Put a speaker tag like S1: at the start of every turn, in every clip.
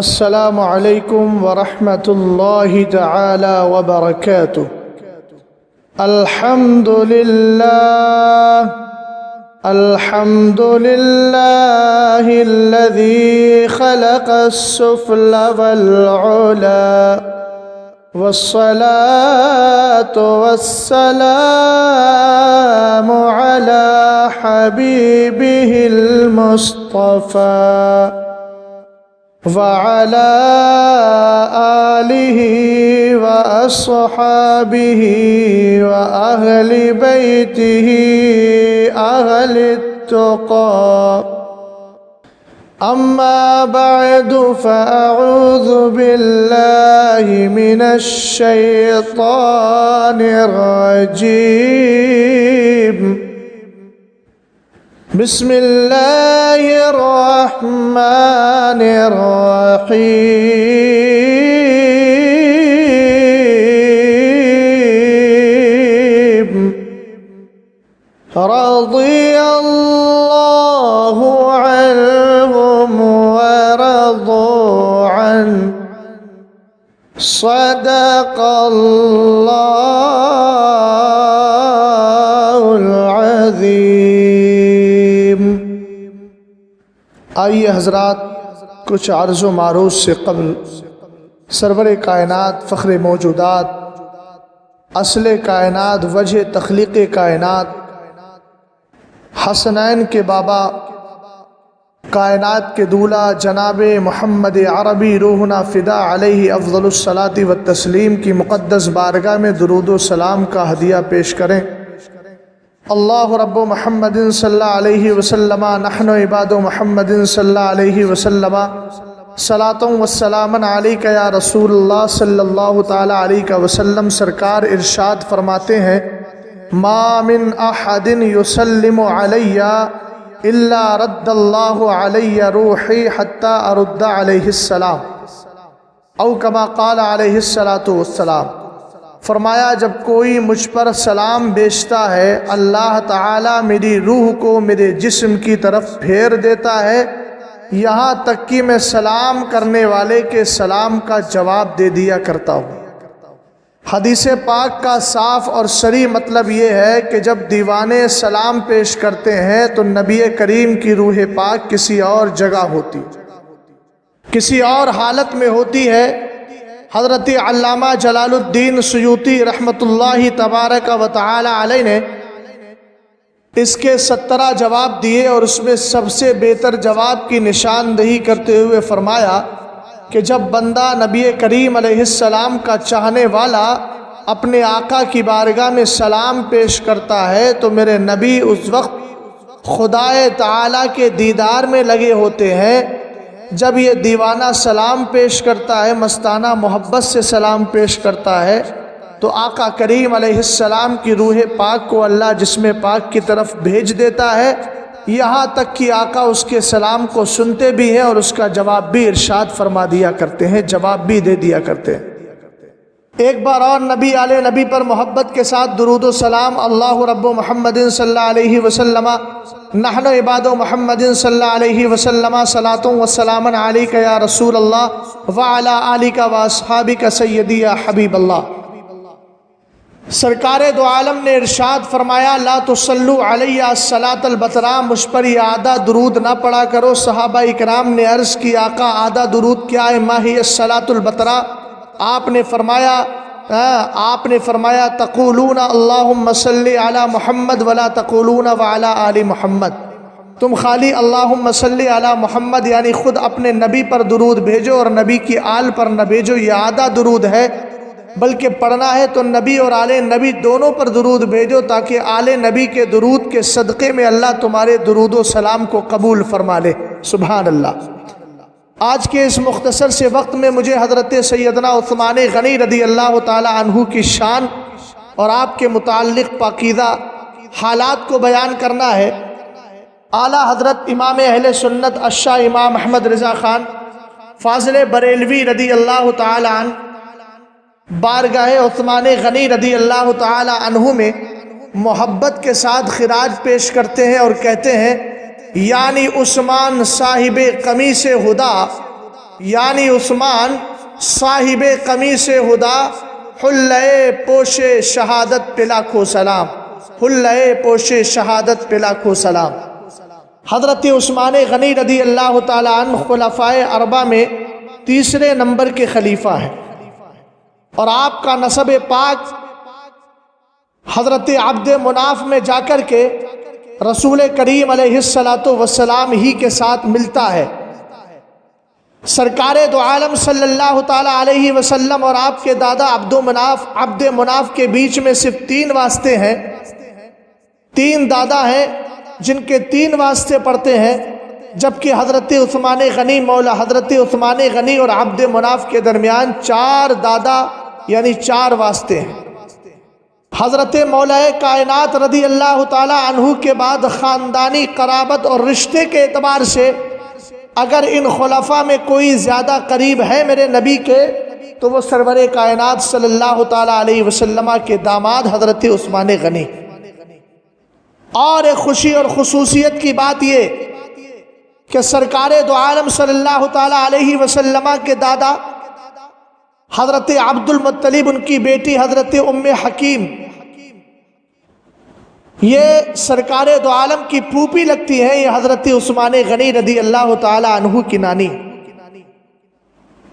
S1: السلام علیکم ورحمۃ اللہ تعالی وبرکاتہ۔ الحمد للہ الذی خلق السفل والعلا والصلاة والسلام على حبیبہ المصطفى وعلى آلہ وأصحابہ وأہل بیتہ أہل التقى۔ اما بعد فأعوذ باللہ من الشیطان الرجیم۔ بسم اللہ الرحمن الرحیم۔ رضی اللہ عنہم ورضوا عنہ، صدق اللہ العظیم۔ آئیے حضرات، کچھ عرض و معروض سے قبل سرور کائنات، فخر موجودات، اصل کائنات، وجہ تخلیق کائنات، حسنین کے بابا، کائنات کے دولہ جناب محمد عربی روحنا فدا علیہ افضل الصلاۃ والتسلیم کی مقدس بارگاہ میں درود و سلام کا ہدیہ پیش کریں۔ اللہ رب محمد صلی اللہ علیہ وسلم، نحن عباد محمد صلی اللہ علیہ وسلم، صلاۃ و سلام علیک یا رسول اللہ صلی اللہ تعالی علیہ وسلم۔ سرکار ارشاد فرماتے ہیں، ما من احد یسلم علی الا رد اللہ علی روحی حتی ارد علیہ السلام، او کما قال علیہ السلام۔ فرمایا جب کوئی مجھ پر سلام بھیجتا ہے، اللہ تعالیٰ میری روح کو میرے جسم کی طرف پھیر دیتا ہے، یہاں تک کہ میں سلام کرنے والے کے سلام کا جواب دے دیا کرتا ہوں۔ حدیث پاک کا صاف اور صریح مطلب یہ ہے کہ جب دیوانے سلام پیش کرتے ہیں تو نبی کریم کی روح پاک کسی اور جگہ ہوتی، کسی اور حالت میں ہوتی ہے۔ حضرت علامہ جلال الدین سیوطی رحمۃ اللہ تبارک و تعالی علیہ نے اس کے 17 جواب دیے، اور اس میں سب سے بہتر جواب کی نشاندہی کرتے ہوئے فرمایا کہ جب بندہ نبی کریم علیہ السلام کا چاہنے والا اپنے آقا کی بارگاہ میں سلام پیش کرتا ہے تو میرے نبی اس وقت خدائے تعالیٰ کے دیدار میں لگے ہوتے ہیں۔ جب یہ دیوانہ سلام پیش کرتا ہے، مستانہ محبت سے سلام پیش کرتا ہے، تو آقا کریم علیہ السلام کی روح پاک کو اللہ جسم پاک کی طرف بھیج دیتا ہے، یہاں تک کہ آقا اس کے سلام کو سنتے بھی ہیں اور اس کا جواب بھی ارشاد فرما دیا کرتے ہیں، جواب بھی دے دیا کرتے ہیں۔ ایک بار اور نبی علیہ نبی پر محبت کے ساتھ درود و سلام۔ اللہ رب محمد صلی اللہ علیہ وسلم، نحن عباد محمد صلی اللہ علیہ وسلم، صلاۃ و سلام علیک یا رسول اللہ وعلی آلک و اصحابک سیدی یا حبیب اللہ۔ سرکار دو عالم نے ارشاد فرمایا، لا تصلوا علی الصلاۃ البتراء، مجھ پر یہ آدھا درود نہ پڑھا کرو۔ صحابہ اکرام نے عرض کی، آقا آدھا درود کیا ہے؟ ما ہی الصلاۃ البتراء؟ آپ نے فرمایا تقولون اللہم صلی علی محمد ولا تقولون وعلی آل محمد، تم خالی اللہم صلی علی محمد یعنی خود اپنے نبی پر درود بھیجو اور نبی کی آل پر نہ بھیجو، یہ آدھا درود ہے، بلکہ پڑھنا ہے تو نبی اور آل نبی دونوں پر درود بھیجو، تاکہ آل نبی کے درود کے صدقے میں اللہ تمہارے درود و سلام کو قبول فرما لے۔ سبحان اللہ۔ آج کے اس مختصر سے وقت میں مجھے حضرت سیدنا عثمان غنی رضی اللہ تعالی عنہ کی شان اور آپ کے متعلق پاکیزہ حالات کو بیان کرنا ہے۔ اعلیٰ حضرت امام اہل سنت الشاہ امام احمد رضا خان فاضل بریلوی رضی اللہ تعالی عنہ بارگاہ عثمان غنی رضی اللہ تعالی عنہ میں محبت کے ساتھ خراج پیش کرتے ہیں اور کہتے ہیں، یعنی عثمان صاحب قمیص ہدا یعنی عثمان صاحب قمیص ہدا، حلے پوش شہادت پہ لاکھوں سلام، حلے پوش شہادت پہ لاکھوں سلام۔ حضرت عثمان غنی رضی اللہ تعالیٰ عنہ خلفائے اربعہ میں تیسرے نمبر کے خلیفہ ہیں، اور آپ کا نسب پاک حضرت عبد مناف میں جا کر کے رسول کریم علیہ السلام ہی کے ساتھ ملتا ہے۔ سرکار دو عالم صلی اللہ تعالیٰ علیہ وسلم اور آپ کے دادا عبد مناف کے بیچ میں صرف 3 واسطے ہیں، 3 دادا ہیں جن کے 3 واسطے پڑتے ہیں، جبکہ حضرت عثمان غنی مولا حضرت عثمان غنی اور عبد مناف کے درمیان 4 دادا یعنی 4 واسطے ہیں۔ حضرت مولا کائنات رضی اللہ تعالیٰ عنہ کے بعد خاندانی قرابت اور رشتے کے اعتبار سے اگر ان خلفاء میں کوئی زیادہ قریب ہے میرے نبی کے تو وہ سرور کائنات صلی اللہ تعالیٰ علیہ وسلم کے داماد حضرت عثمان غنی۔ اور ایک خوشی اور خصوصیت کی بات یہ کہ سرکار دو عالم صلی اللہ تعالیٰ علیہ وسلم کے دادا حضرت عبد المطلب، ان کی بیٹی حضرت ام حکیم، یہ سرکار دو عالم کی پھوپھی لگتی ہیں، یہ حضرت عثمان غنی رضی اللہ تعالیٰ عنہ کی نانی۔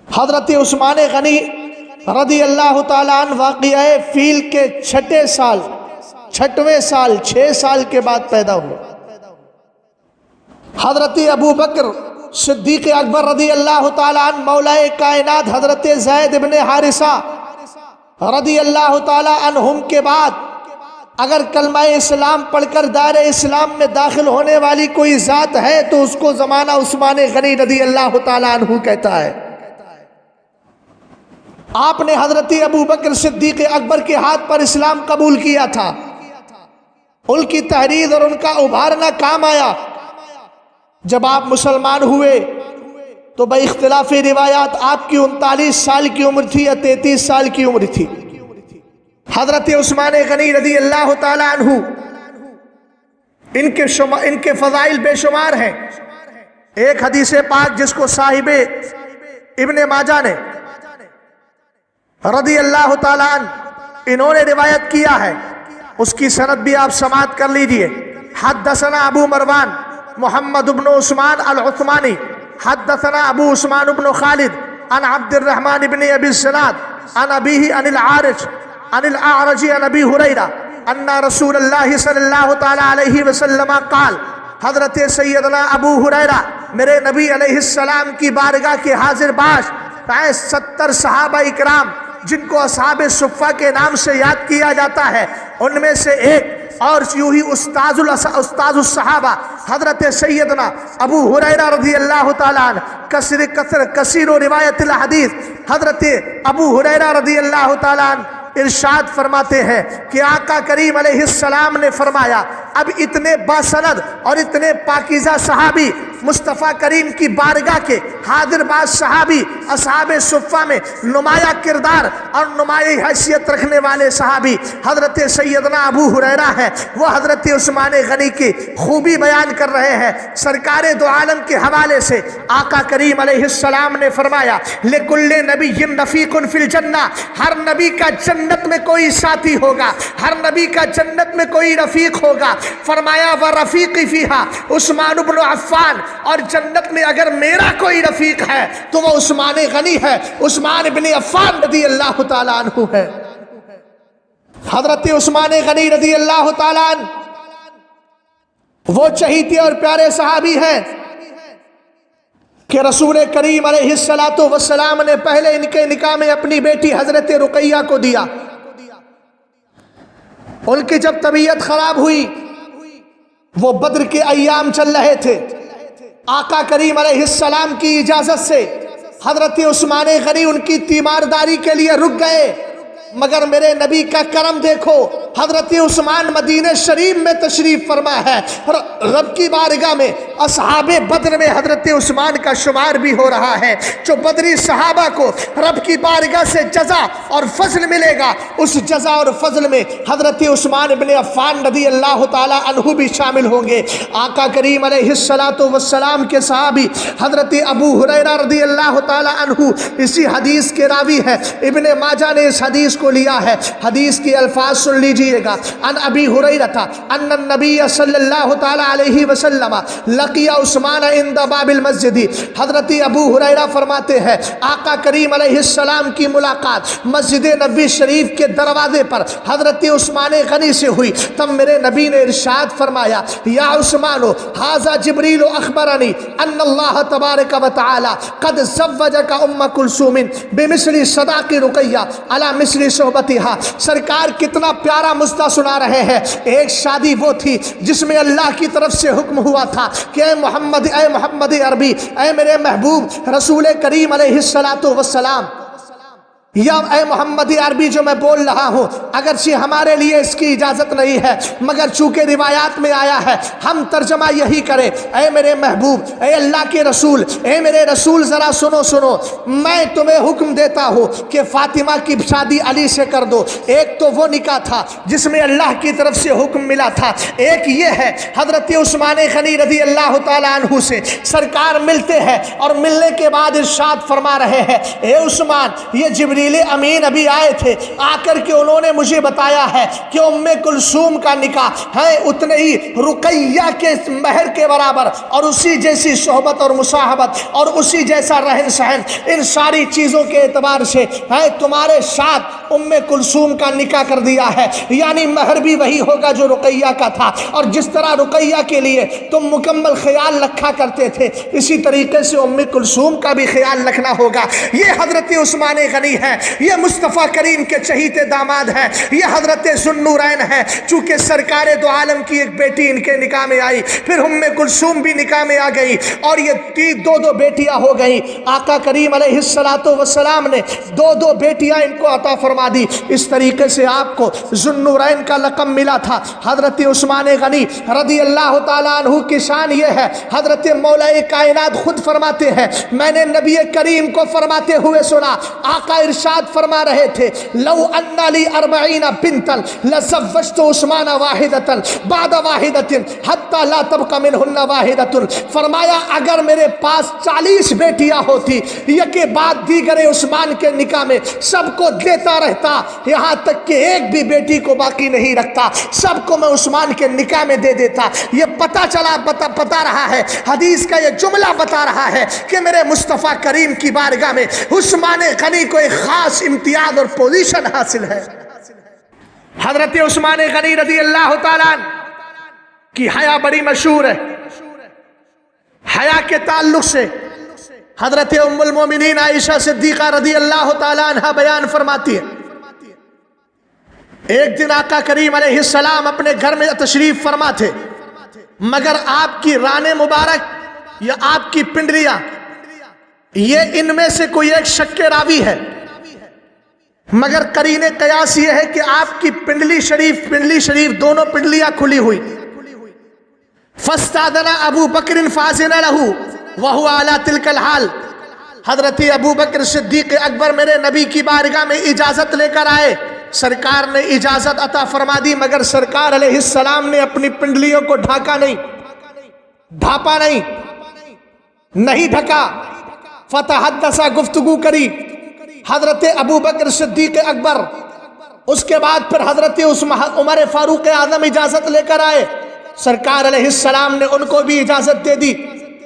S1: حضرت عثمان غنی رضی اللہ تعالیٰ عنہ واقعہ فیل کے 6ویں سال 6 سال کے بعد پیدا ہوئے۔ حضرت ابو بکر صدیق اکبر رضی اللہ تعالیٰ عنہ مولا کائنات حضرت زید بن حارثہ رضی اللہ تعالیٰ عنہم کے بعد اگر کلمہ اسلام پڑھ کر دائرہ اسلام میں داخل ہونے والی کوئی ذات ہے تو اس کو زمانہ عثمان غنی رضی اللہ تعالیٰ عنہ کہتا ہے۔ آپ نے حضرت ابو بکر صدیق اکبر کے ہاتھ پر اسلام قبول کیا تھا، ان کی تحریر اور ان کا ابھارنا کام آیا۔ جب آپ مسلمان ہوئے تو بے اختلاف روایات آپ کی 39 سال کی عمر تھی یا 33 سال کی عمر تھی۔ حضرت عثمان غنی رضی اللہ تعالیٰ عنہ ان کے فضائل بے شمار ہیں۔ ایک حدیث پاک جس کو صاحب ابن ماجہ نے رضی اللہ تعالیٰ عنہ انہوں نے روایت کیا ہے، اس کی سند بھی آپ سماعت کر لیجئے۔ حدثنا ابو مروان محمد بن عثمان العثمانی حدثنا ابو عثمان بن خالد عن عبد الرحمن بن ابی الزناد عن ابیہ عن العارج عن الاعرج عن ابی ہریرہ ان رسول اللہ صلی اللہ تعالیٰ علیہ وسلم قال، حضرت سیدنا ابو ہریرہ میرے نبی علیہ السلام کی بارگاہ کے حاضر باش 70 صحابہ اکرام جن کو اصحاب صفہ کے نام سے یاد کیا جاتا ہے، ان میں سے ایک اور یوں ہی استاذ الصحابہ حضرت سیدنا ابو ہریرہ رضی اللہ تعالیٰ عنہ کثیر و روایت الحدیث، حضرت ابو ہریرہ رضی اللہ تعالیٰ عنہ ارشاد فرماتے ہیں کہ آقا کریم علیہ السلام نے فرمایا، اب اتنے باسند اور اتنے پاکیزہ صحابی مصطفیٰ کریم کی بارگاہ کے حاضر باز صحابی اصحاب صفہ میں نمایاں کردار اور نمایاں حیثیت رکھنے والے صحابی حضرت سیدنا ابو ہریرہ ہیں۔ وہ حضرت عثمان غنی کی خوبی بیان کر رہے ہیں۔ سرکار دو عالم کے حوالے سے آقا کریم علیہ السلام نے فرمایا، لِكُلِّ نَبِيٍّ رَفِيقٌ فِي الْجَنَّةِ، ہر نبی کا جنت میں کوئی ساتھی ہوگا، ہر نبی کا جنت میں کوئی رفیق ہوگا۔ فرمایا وَرَفِيقِ فِيهَا عثمان بن عفان، اور جنت میں اگر میرا کوئی رفیق ہے تو وہ عثمان غنی ہے، عثمان بن عفان رضی اللہ تعالیٰ عنہ ہے۔ حضرت عثمان غنی رضی اللہ تعالیٰ عنہ وہ چہیتے اور پیارے صحابی ہیں کہ رسول کریم علیہ السلام نے پہلے ان کے نکاح میں اپنی بیٹی حضرت رقیہ کو دیا۔ ان کی جب طبیعت خراب ہوئی، وہ بدر کے ایام چل رہے تھے، آقا کریم علیہ السلام کی اجازت سے حضرت عثمان غنی ان کی تیمارداری کے لیے رک گئے، مگر میرے نبی کا کرم دیکھو، حضرت عثمان مدینہ شریف میں تشریف فرما ہے، رب کی بارگاہ میں اصحاب بدر میں حضرت عثمان کا شمار بھی ہو رہا ہے۔ جو بدری صحابہ کو رب کی بارگاہ سے جزا اور فضل ملے گا، اس جزا اور فضل میں حضرت عثمان ابن عفان رضی اللہ تعالی عنہ بھی شامل ہوں گے۔ آقا کریم علیہ السلام کے صحابی حضرت ابو ہریرہ رضی اللہ تعالی عنہ اسی حدیث کے راوی ہے۔ ابن ماجہ نے اس حدیث کو لیا ہے۔ حدیث کی الفاظ سن لیجئے گا۔ ان ابی ہریرہ ان النبی صلی اللہ تعالی علیہ وسلم لقی عثمان عند باب المسجد۔ حضرت ابو ہریرہ فرماتے ہیں آقا کریم علیہ السلام کی ملاقات مسجد نبوی شریف کے دروازے پر حضرت عثمان غنی سے ہوئی۔ تب میرے نبی نے ارشاد فرمایا یا عثمان ھذا جبریل اخبرنی ان اللہ تبارک و تعالی قد زوجک ام کلثوم بمثل صداق رقیہ علی مثل صحبتها۔ سرکار کتنا پیارا مژدہ سنا رہے ہیں۔ ایک شادی وہ تھی جس میں اللہ کی طرف سے حکم ہوا تھا کہ اے محمد عربی، اے میرے محبوب رسول کریم علیہ السلام، یا اے محمد عربی جو میں بول رہا ہوں، اگرچہ ہمارے لیے اس کی اجازت نہیں ہے مگر چونکہ روایات میں آیا ہے ہم ترجمہ یہی کریں، اے میرے محبوب، اے اللہ کے رسول، اے میرے رسول ذرا سنو، میں تمہیں حکم دیتا ہوں کہ فاطمہ کی شادی علی سے کر دو۔ ایک تو وہ نکاح تھا جس میں اللہ کی طرف سے حکم ملا تھا، ایک یہ ہے حضرت عثمان غنی رضی اللہ تعالی عنہ سے سرکار ملتے ہیں اور ملنے کے بعد ارشاد فرما رہے ہیں اے عثمان، یہ جبریل امین ابھی آئے تھے، آ کر کے انہوں نے مجھے بتایا ہے کہ ام کلثوم کا نکاح ہے اتنے ہی رقیہ کے مہر کے برابر، اور اسی جیسی صحبت اور مصاحبت اور اسی جیسا رہن سہن، ان ساری چیزوں کے اعتبار سے ہے تمہارے ساتھ ام کلثوم کا نکاح کر دیا ہے، یعنی مہر بھی وہی ہوگا جو رقیہ کا تھا، اور جس طرح رقیہ کے لیے تم مکمل خیال رکھا کرتے تھے اسی طریقے سے ام کلثوم کا بھی خیال رکھنا ہوگا۔ یہ حضرت عثمان غنی ہے، یہ مصطفیٰ کریم کے چہیتے داماد ہیں، یہ حضرت ذوالنورین ہے۔ چونکہ سرکار دو عالم کی ایک بیٹی ان کے نکاح میں آئی، پھر ام کلثوم بھی نکاح میں آ گئی، اور یہ دو بیٹیاں ہو گئیں۔ آقا کریم علیہ السلام نے دو بیٹیاں ان کو عطا فرما دی۔ اس طریقے سے آپ کو ذوالنورین کا لقب ملا تھا۔ حضرت عثمان غنی رضی اللہ تعالیٰ عنہ کی شان یہ ہے، حضرت مولا کائنات خود فرماتے ہیں میں نے نبی کریم کو فرماتے ہوئے سنا، آقا ارشاد فرما رہے تھے لو ان لی 40 بنتا لزوجت عثمان واحدۃ بعد واحدۃ حتی لا تبقى منہن واحدۃ۔ فرمایا اگر میرے پاس 40 بیٹیاں ہوتی، یکے بعد دیگر عثمان کے نکاح میں سب کو دیتا رہتا، یہاں تک کہ ایک بھی بیٹی کو باقی نہیں رکھتا، سب کو میں عثمان کے نکاح میں دے دیتا۔ یہ پتا رہا ہے، حدیث کا یہ جملہ بتا رہا ہے کہ میرے مصطفیٰ کریم کی بارگاہ میں عثمان غنی کو ایک خاص امتیاز اور پوزیشن حاصل ہے۔ حضرت عثمان غنی رضی اللہ تعالیٰ کی حیا بڑی مشہور ہے۔ حیا کے تعلق سے حضرت ام المومنین عائشہ صدیقہ رضی اللہ تعالیٰ عنہ بیان فرماتی ہے ایک دن آقا کریم علیہ السلام اپنے گھر میں تشریف فرما تھے، مگر آپ کی ران مبارک یا آپ کی پنڈلیاں یہ ان میں سے کوئی ایک شک راوی ہے، مگر قرین قیاس یہ ہے کہ آپ کی پنڈلی شریف دونوں پنڈلیاں کھلی ہوئی۔ فاستاذن ابو بکر فاذن له وهو على تلك الحال۔ حضرت ابو بکر صدیق اکبر میرے نبی کی بارگاہ میں اجازت لے کر آئے، سرکار نے اجازت عطا فرما دی، مگر سرکار علیہ السلام نے اپنی پنڈلیوں کو ڈھانپا نہیں ڈھکا، فتحدثا گفتگو کری حضرت ابو بکر صدیق اکبر۔ اس کے بعد پھر حضرت عمر فاروق اعظم اجازت لے کر آئے، سرکار علیہ السلام نے ان کو بھی اجازت دے دی۔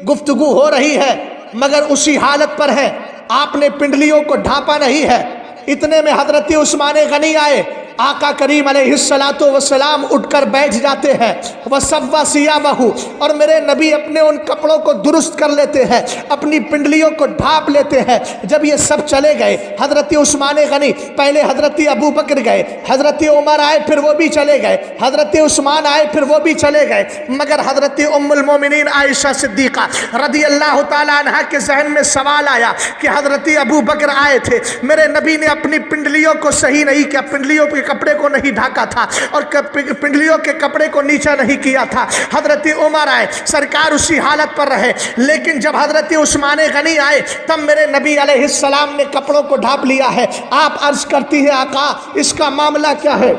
S1: گفتگو ہو رہی ہے مگر اسی حالت پر ہے، آپ نے پنڈلیوں کو ڈھانپا نہیں ہے۔ اتنے میں حضرت عثمان غنی آئے، آقا کریم علیہ السلام اٹھ کر بیٹھ جاتے ہیں، وَسَوَّى ثِيَابَهُ، اور میرے نبی اپنے ان کپڑوں کو درست کر لیتے ہیں، اپنی پنڈلیوں کو ڈھانپ لیتے ہیں۔ جب یہ سب چلے گئے، حضرت عثمان غنی پہلے حضرت ابو بکر گئے، حضرت عمر آئے پھر وہ بھی چلے گئے، حضرت عثمان آئے پھر وہ بھی چلے گئے، مگر حضرت ام المومنین عائشہ صدیقہ رضی اللہ تعالیٰ عنہ کے ذہن میں سوال آیا کہ حضرت ابو بکر آئے تھے، میرے نبی نے اپنی پنڈلیوں کو صحیح نہیں کیا، پنڈلیوں کے کپڑے کو نہیں ڈھاکا تھا اور پنڈلیوں کے کپڑے کو نیچا نہیں کیا تھا۔ حضرت عمر آئے، سرکار اسی حالت پر رہے، لیکن جب حضرت عثمان غنی آئے تب میرے نبی علیہ السلام نے کپڑوں کو ڈھانپ لیا ہے۔ آپ عرض کرتی ہے آقا اس کا معاملہ کیا ہے،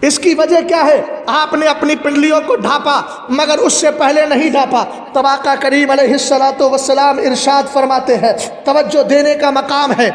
S1: اس کی وجہ کیا ہے؟ آپ نے اپنی پنڈلیوں کو ڈھانپا مگر اس سے پہلے نہیں ڈھانپا۔ تب آقا کریم علیہ السلام ارشاد فرماتے ہیں، توجہ دینے کا مقام ہے۔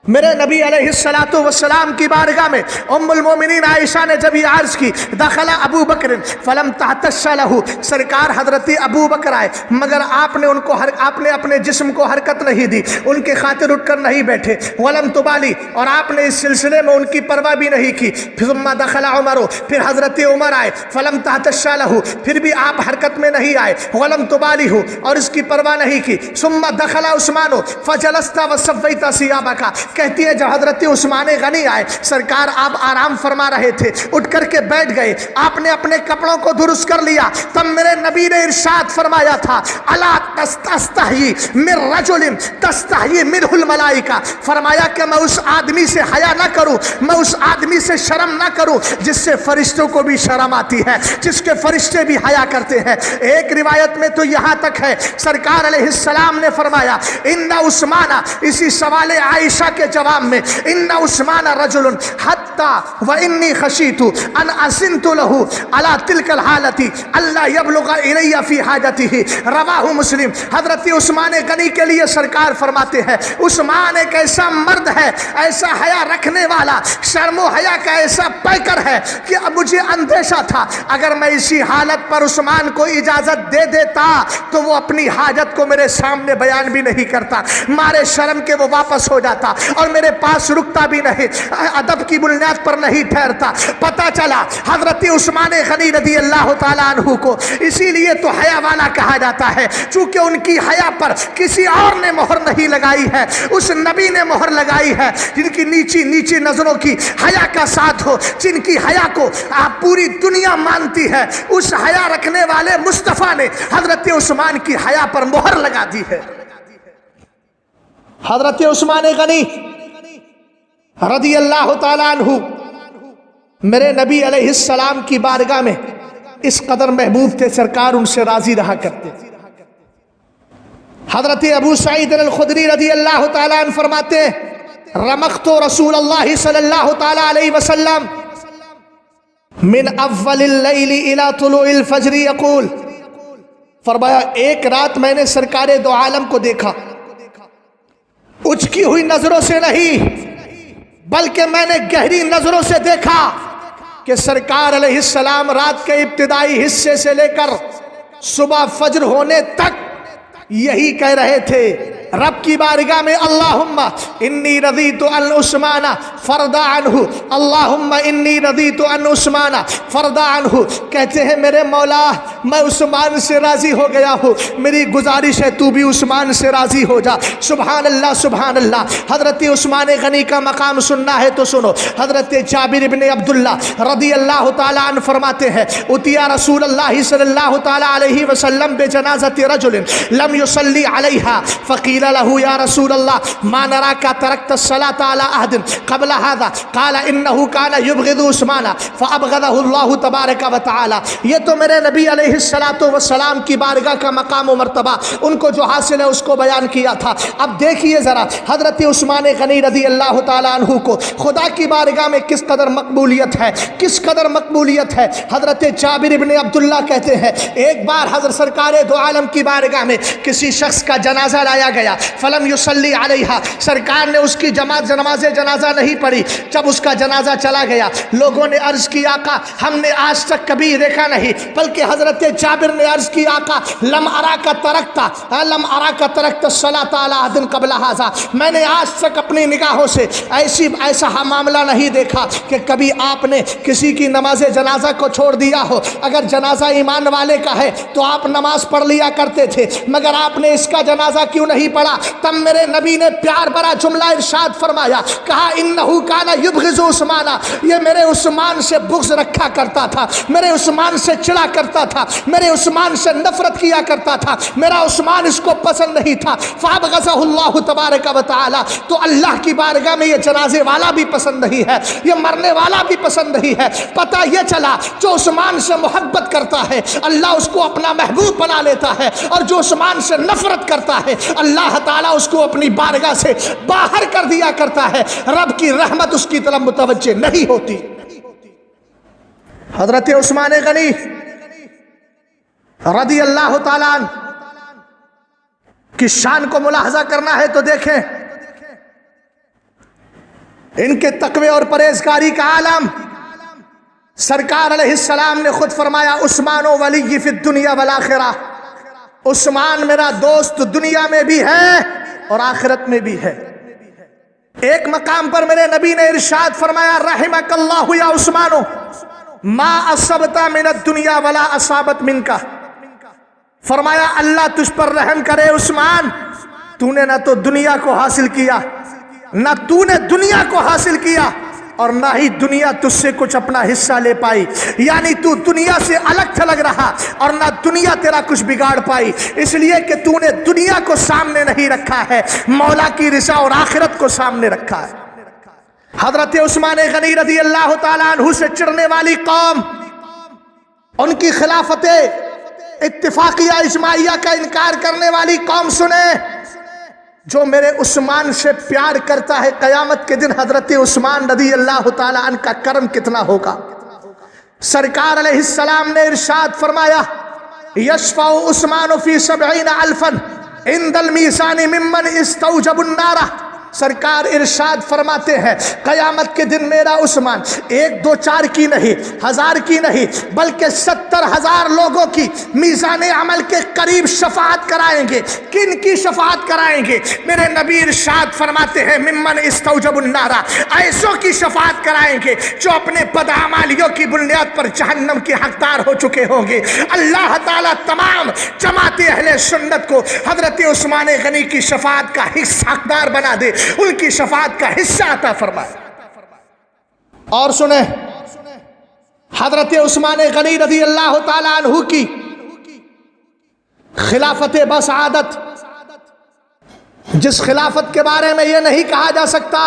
S1: میرے نبی علیہ السلام کی بارگاہ میں ام المومنین عائشہ نے جب یہ عرض کی، دخل ابو بکر فلم تحتش لہ، سرکار حضرت ابو بکر آئے مگر آپ نے اپنے جسم کو حرکت نہیں دی، ان کے خاطر اٹھ کر نہیں بیٹھے، ولم تبالی، اور آپ نے اس سلسلے میں ان کی پرواہ بھی نہیں کی۔ ثم دخل عمر، پھر حضرت عمر آئے، فلم تحتش لہ، پھر بھی آپ حرکت میں نہیں آئے، ولم تبالی، اور اس کی پرواہ نہیں کی۔ ثم دخل عثمان فجلست وصفیت ثیابک، کہتی ہے جب حضرت عثمان غنی آئے، سرکار آپ آرام فرما رہے تھے، اٹھ کر کے بیٹھ گئے، آپ نے اپنے کپڑوں کو درست کر لیا، تب میرے نبی نے ارشاد فرمایا تھا، الا تستحیی من رجل تستحیی منہ الملائکہ، فرمایا کہ میں اس آدمی سے حیا نہ کروں، میں اس آدمی سے شرم نہ کروں جس سے فرشتوں کو بھی شرم آتی ہے، جس کے فرشتے بھی حیا کرتے ہیں۔ ایک روایت میں تو یہاں تک ہے سرکار علیہ السلام نے فرمایا، ان عثمان، اسی سوال عائشہ کے جواب میں، ان عثمان رجل حتی و انی خشیت ان اسنت له علی تلک الحالت اللہ یبلغ الی فی حاجته، رواہ مسلم۔ حضرت عثمان غنی کے لیے سرکار فرماتے ہیں، عثمان ایک ایسا مرد ہے، ایسا حیا رکھنے والا، شرم و حیا کا ایسا پیکر ہے کہ اب مجھے اندیشہ تھا اگر میں اسی حالت پر عثمان کو اجازت دے دیتا تو وہ اپنی حاجت کو میرے سامنے بیان بھی نہیں کرتا، مارے شرم کے وہ واپس ہو جاتا اور میرے پاس رکتا بھی نہیں، ادب کی بنیاد پر نہیں ٹھہرتا۔ پتہ چلا حضرت عثمان غنی رضی اللہ تعالیٰ عنہ کو اسی لیے تو حیا والا کہا جاتا ہے، چونکہ ان کی حیا پر کسی اور نے مہر نہیں لگائی ہے، اس نبی نے مہر لگائی ہے جن کی نیچی نیچی نظروں کی حیا کا ساتھ ہو، جن کی حیا کو آپ پوری دنیا مانتی ہے، اس حیا رکھنے والے مصطفیٰ نے حضرت عثمان کی حیا پر مہر لگا دی ہے۔ حضرت عثمان غنی رضی اللہ تعالیٰ عنہ میرے نبی علیہ السلام کی بارگاہ میں اس قدر محبوب تھے، سرکار ان سے راضی رہا کرتے۔ حضرت ابو سعید الخدری رضی اللہ تعالیٰ عنہ فرماتے ہیں، رمقت رسول اللہ صلی اللہ تعالیٰ علیہ وسلم من اول اللیل الى طلوع الفجر یقول، فرمایا ایک رات میں نے سرکار دو عالم کو دیکھا، اچکی ہوئی نظروں سے نہیں بلکہ میں نے گہری نظروں سے دیکھا کہ سرکار علیہ السلام رات کے ابتدائی حصے سے لے کر صبح فجر ہونے تک یہی کہہ رہے تھے رب کی بارگاہ میں، اللہم انی رضیت ان عثمان فردا عنہ، اللہم انی رضیت ان عثمان فردا عنہ، کہتے ہیں میرے مولا میں عثمان سے راضی ہو گیا ہوں، میری گزارش ہے تو بھی عثمان سے راضی ہو جا۔ سبحان اللہ سبحان اللہ۔ حضرت عثمان غنی کا مقام سننا ہے تو سنو۔ حضرت جابر بن عبداللہ رضی اللہ تعالیٰ عنہ فرماتے ہیں، اتیا رسول اللہ صلی اللہ تعالیٰ علیہ وسلم بجنازت رجل لم يصلی علیہا فقیل له یا رسول اللہ ما نراک ترکت الصلاة على عہد قبل هذا قال انه كان يبغض عثمان فابغضه اللہ تبارک و تعالی۔ یہ تو میرے نبی علیہ السلام کی بارگاہ کا مقام و مرتبہ، ان کو جو حاصل ہے اس کو بیان کیا تھا۔ اب دیکھیے ذرا حضرت عثمان غنی رضی اللہ تعالیٰ عنہ کو خدا کی بارگاہ میں کس قدر مقبولیت ہے، کس قدر مقبولیت ہے۔ حضرت جابر بن عبداللہ کہتے ہیں ایک بار حضرت سرکار دو عالم کی بارگاہ میں کسی شخص کا جنازہ لایا گیا، فلم یصلی علیہا، سرکار نے اس کی نماز جنازہ نہیں پڑھی۔ جب اس کا جنازہ چلا گیا لوگوں نے عرض کی آقا ہم نے آج تک کبھی دیکھا نہیں، بلکہ حضرت جابر نے عرض کی آقا لم اراک ترکت الصلاۃ علی عہد قبل ھذا، میں نے آج تک اپنی نگاہوں سے ایسا معاملہ نہیں دیکھا کہ کبھی آپ نے کسی کی نماز جنازہ کو چھوڑ دیا ہو۔ اگر جنازہ ایمان والے کا ہے تو آپ نماز پڑھ لیا کرتے تھے، مگر آپ نے اس کا جنازہ کیوں نہیں پڑا تب میرے نبی نے پیار بھرا جملہ ارشاد فرمایا، کہا انہو کانا یبغض عثمانا، یہ میرے عثمان سے بغض رکھا کرتا تھا، میرے عثمان سے چڑا کرتا تھا، میرے عثمان سے نفرت کیا کرتا تھا، میرا عثمان اس کو پسند نہیں تھا۔ فابغضہ اللہ تبارک و تعالی، تو اللہ کی بارگاہ میں یہ جنازے والا بھی پسند نہیں ہے، یہ مرنے والا بھی پسند نہیں ہے۔ پتہ یہ چلا جو عثمان سے محبت کرتا ہے اللہ اس کو اپنا محبوب بنا لیتا ہے، اور جو عثمان سے نفرت کرتا ہے اللہ تعالیٰ اس کو اپنی بارگاہ سے باہر کر دیا کرتا ہے، رب کی رحمت اس کی طرف متوجہ نہیں ہوتی۔ حضرت عثمان غنی رضی اللہ تعالیٰ عنہ کی شان کو ملاحظہ کرنا ہے تو دیکھیں ان کے تقوی اور پرہیزگاری کا عالم سرکار علیہ السلام نے خود فرمایا، عثمان و ولی فی الدنیا والآخرہ، عثمان میرا دوست دنیا میں بھی ہے اور آخرت میں بھی ہے۔ ایک مقام پر میرے نبی نے ارشاد فرمایا، رحمک اللہ یا عثمانو ما اصبت من الدنیا ولا اصابت منکا، فرمایا اللہ تجھ پر رحم کرے عثمان، تو نے نہ تو دنیا کو حاصل کیا، نہ تو نے دنیا کو حاصل کیا، اور نہ ہی دنیا تجھ سے کچھ اپنا حصہ لے پائی، یعنی تو دنیا سے الگ تھلگ رہا اور نہ دنیا تیرا کچھ بگاڑ پائی، اس لیے کہ تو نے دنیا کو سامنے نہیں رکھا ہے، مولا کی رضا اور آخرت کو سامنے رکھا ہے۔ حضرت عثمان غنی رضی اللہ تعالیٰ عنہ سے چڑھنے والی قوم، ان کی خلافت اتفاقیہ اجماعیہ کا انکار کرنے والی قوم سنیں، جو میرے عثمان سے پیار کرتا ہے قیامت کے دن حضرت عثمان رضی اللہ تعالیٰ عنہ کا کرم کتنا ہوگا۔ سرکار علیہ السلام نے ارشاد فرمایا، یشفع عثمان فی 70,000 عند المیزان ممن استوجب النار، سرکار ارشاد فرماتے ہیں قیامت کے دن میرا عثمان 1 2 4 کی نہیں، 1000 کی نہیں، بلکہ 70,000 لوگوں کی میزان عمل کے قریب شفاعت کرائیں گے۔ کن کی شفاعت کرائیں گے؟ میرے نبی ارشاد فرماتے ہیں ممن استوجب النار، ایسوں کی شفاعت کرائیں گے جو اپنے بدعمالیوں کی بنیاد پر جہنم کے حقدار ہو چکے ہوں گے۔ اللہ تعالیٰ تمام جماعت اہل سنت کو حضرت عثمان غنی کی شفاعت کا حقدار بنا دے، ان کی شفاعت کا حصہ عطا فرمائے۔ اور سنیں حضرت عثمان غنی رضی اللہ تعالیٰ عنہ کی خلافت بسعادت، جس خلافت کے بارے میں یہ نہیں کہا جا سکتا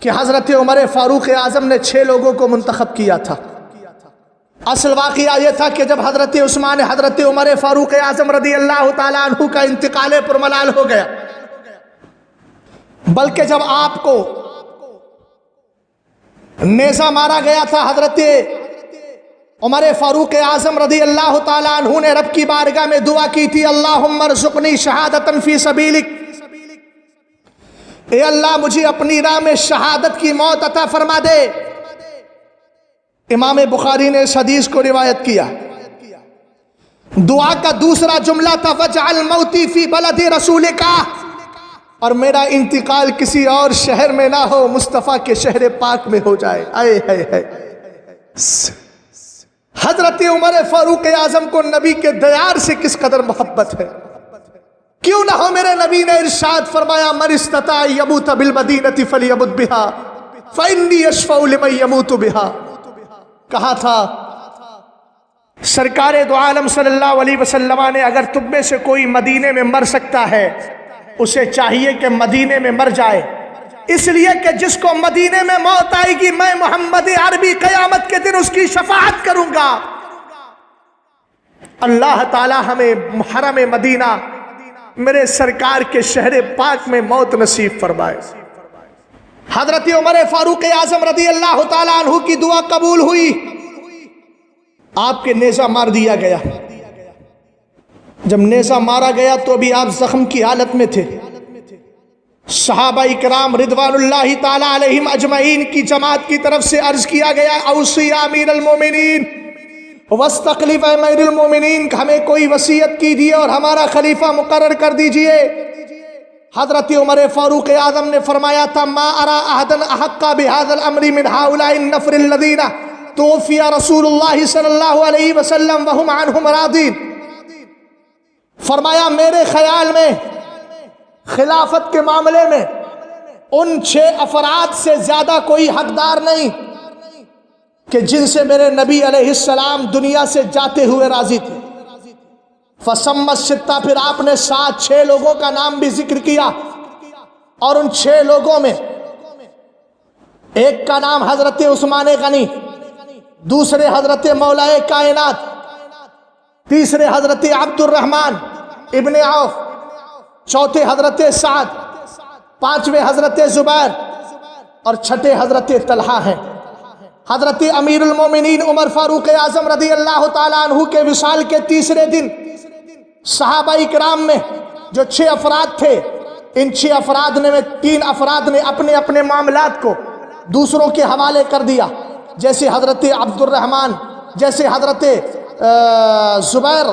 S1: کہ حضرت عمر فاروق اعظم نے 6 لوگوں کو منتخب کیا تھا، اصل واقعہ یہ تھا کہ جب حضرت عمر فاروق اعظم رضی اللہ تعالیٰ عنہ کا انتقال پرملال ہو گیا، بلکہ جب آپ کو نیزہ مارا گیا تھا، حضرت عمر فاروق اعظم رضی اللہ تعالیٰ عنہ نے رب کی بارگاہ میں دعا کی تھی، اللہم ارزقنی شہادتا فی سبیلک، اے اللہ مجھے اپنی راہ میں شہادت کی موت عطا فرما دے۔ امام بخاری نے اس حدیث کو روایت کیا۔ دعا کا دوسرا جملہ تھا وجعل موتی فی بلد رسولک، اور میرا انتقال کسی اور شہر میں نہ ہو، مصطفیٰ کے شہر پاک میں ہو جائے۔ آئے ہائے ہائے، حضرت عمر فاروق اعظم کو نبی کے دیار سے کس قدر محبت ہے، کیوں نہ ہو میرے نبی نے ارشاد فرمایا من استطاع یموت بالمدینہ فلیمت بہا فانی اشفع لمن یموت بہا۔ کہا تھا سرکار دو عالم صلی اللہ علیہ وسلم نے اگر تم میں سے کوئی مدینے میں مر سکتا ہے اسے چاہیے کہ مدینے میں مر جائے، اس لیے کہ جس کو مدینے میں موت آئے گی میں محمد عربی قیامت کے دن اس کی شفاعت کروں گا۔ اللہ تعالی ہمیں حرم مدینہ میرے سرکار کے شہر پاک میں موت نصیب فرمائے۔ حضرت عمر فاروق اعظم رضی اللہ تعالیٰ عنہ کی دعا قبول ہوئی، آپ کے نیزہ مار دیا گیا۔ جب نیزہ مارا گیا تو ابھی آپ زخم کی حالت میں تھے۔ صحابہ کرام رضوان اللہ تعالیٰ علیہم اجمعین کی جماعت کی طرف سے عرض کیا گیا اوصی امیر المومنین واستخلف امیر المومنین، ہمیں کوئی وصیت کیجیے اور ہمارا خلیفہ مقرر کر دیجئے۔ حضرت عمر فاروق اعظم نے فرمایا تھا ما ارى احدا احق بهذا الامر من هؤلاء النفر الذين توفي رسول اللہ صلی اللہ علیہ وسلم وهم عنهم راضین، فرمایا میرے خیال میں خلافت کے معاملے میں ان 6 افراد سے زیادہ کوئی حقدار نہیں کہ جن سے میرے نبی علیہ السلام دنیا سے جاتے ہوئے راضی تھے۔ فسمت ستہ، پھر آپ نے 6 لوگوں کا نام بھی ذکر کیا، اور ان 6 لوگوں میں ایک کا نام حضرت عثمان غنی، دوسرے حضرت مولائے کائنات، تیسرے حضرت عبد الرحمن ابن عوف، چوتھے حضرت سعد، پانچویں حضرت زبیر، اور چھٹے حضرت طلحہ ہیں۔ حضرت امیر المومنین عمر فاروق اعظم رضی اللہ تعالیٰ عنہ کے وصال کے تیسرے دن صحابہ کرام میں جو 6 افراد تھے، ان 6 افراد میں 3 افراد نے اپنے اپنے معاملات کو دوسروں کے حوالے کر دیا، جیسے حضرت عبد الرحمن، جیسے حضرت زبیر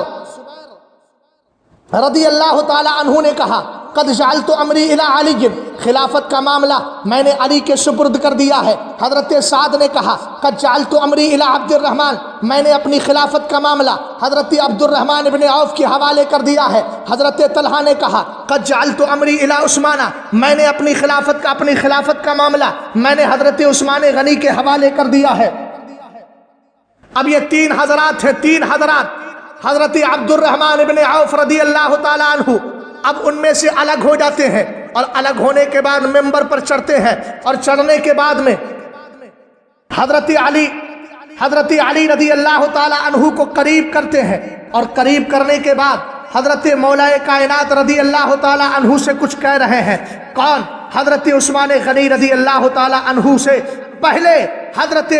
S1: رضی اللہ تعالی عنہ نے کہا قد جعلت امری الی علی، خلافت کا معاملہ میں نے علی کے سپرد کر دیا ہے۔ حضرت سعد نے کہا قد جعلت امری الی عبد الرحمن، میں نے اپنی خلافت کا معاملہ حضرت عبد الرحمن ابن عوف کے حوالے کر دیا ہے۔ حضرت طلحہ نے کہا قد جعلت امری الی عثمان، میں نے اپنی خلافت کا معاملہ میں نے حضرت عثمان غنی کے حوالے کر دیا ہے۔ اب یہ 3 حضرات ہیں، 3 حضرات حضرت عبد الرحمن ابن عوف رضی اللہ تعالیٰ عنہ اب ان میں سے الگ ہو جاتے ہیں، اور الگ ہونے کے بعد ممبر پر چڑھتے ہیں، اور چڑھنے کے بعد میں حضرت علی رضی اللہ تعالیٰ عنہ کو قریب کرتے ہیں، اور قریب کرنے کے بعد حضرت مولائے کائنات رضی اللہ تعالیٰ عنہ سے کچھ کہہ رہے ہیں۔ کون؟ حضرت عثمان غنی رضی اللہ تعالیٰ عنہ سے پہلے حضرت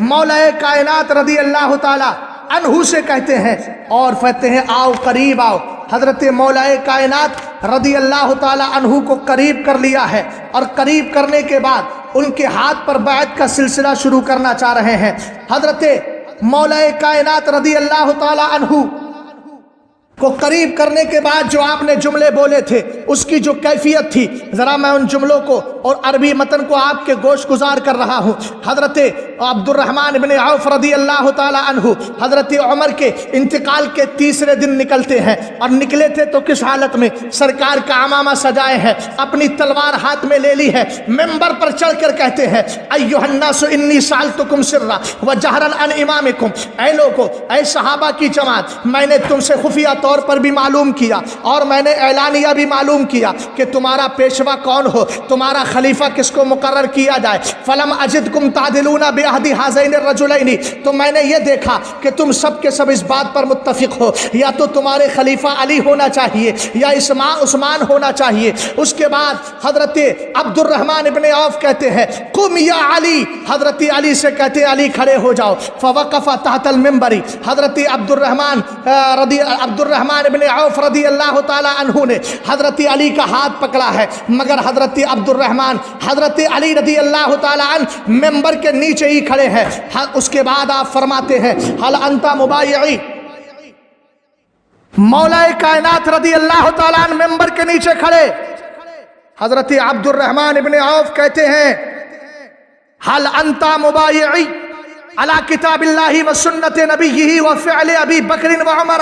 S1: مولائے کائنات رضی اللہ تعالیٰ عنہ سے کہتے ہیں، اور کہتے ہیں آؤ قریب آؤ۔ حضرت مولائے کائنات رضی اللہ تعالیٰ عنہ کو قریب کر لیا ہے، اور قریب کرنے کے بعد ان کے ہاتھ پر بیعت کا سلسلہ شروع کرنا چاہ رہے ہیں۔ حضرت مولائے کائنات رضی اللہ تعالیٰ عنہ کو قریب کرنے کے بعد جو آپ نے جملے بولے تھے، اس کی جو کیفیت تھی، ذرا میں ان جملوں کو اور عربی متن کو آپ کے گوش گزار کر رہا ہوں۔ حضرت عبد الرحمن ابن عوف رضی اللہ تعالی عنہ حضرت عمر کے انتقال کے تیسرے دن نکلتے ہیں، اور نکلے تھے تو کس حالت میں؟ سرکار کا عمامہ سجائے ہیں، اپنی تلوار ہاتھ میں لے لی ہے، ممبر پر چڑھ کر کہتے ہیں ایھا الناس انی سألتکم سرا وجہرا عن امامکم، اے لوگو، اے صحابہ کی جماعت، میں نے تم سے خفیہ طور پر بھی معلوم کیا، اور میں نے اعلانیہ بھی معلوم کیا کہ تمہارا پیشوا کون ہو، تمہارا خلیفہ کس کو مقرر کیا جائے۔ فلم اجدکم تعدلون بعہد ھذین الرجلین، تو میں نے یہ دیکھا کہ تم سب کے سب اس بات پر متفق ہو، یا تو تمہارے خلیفہ علی ہونا چاہیے یا عثمان ہونا چاہیے۔ اس کے بعد حضرت عبد الرحمن ابن عوف کہتے ہیں قم یا علی، حضرت علی سے کہتے ہیں علی کھڑے ہو جاؤ۔ فوقف تحت المنبر، حضرت عبد الرحمن ابن عوف رضی اللہ تعالی عنہ نے حضرت علی کا ہاتھ پکڑا ہے، مگر حضرت عبد الرحمن حضرت علی رضی اللہ تعالی عنہ ممبر کے نیچے ہی کھڑے ہیں۔ اس کے بعد آپ فرماتے ہیں حل انت مبایعی، مولائے کائنات رضی اللہ تعالی عنہ ممبر کے نیچے کھڑے، حضرت عبد الرحمن ابن عوف کہتے ہیں حل انت مبایعی علی کتاب اللہ و سنت نبیہ و فعل ابی بکر و عمر،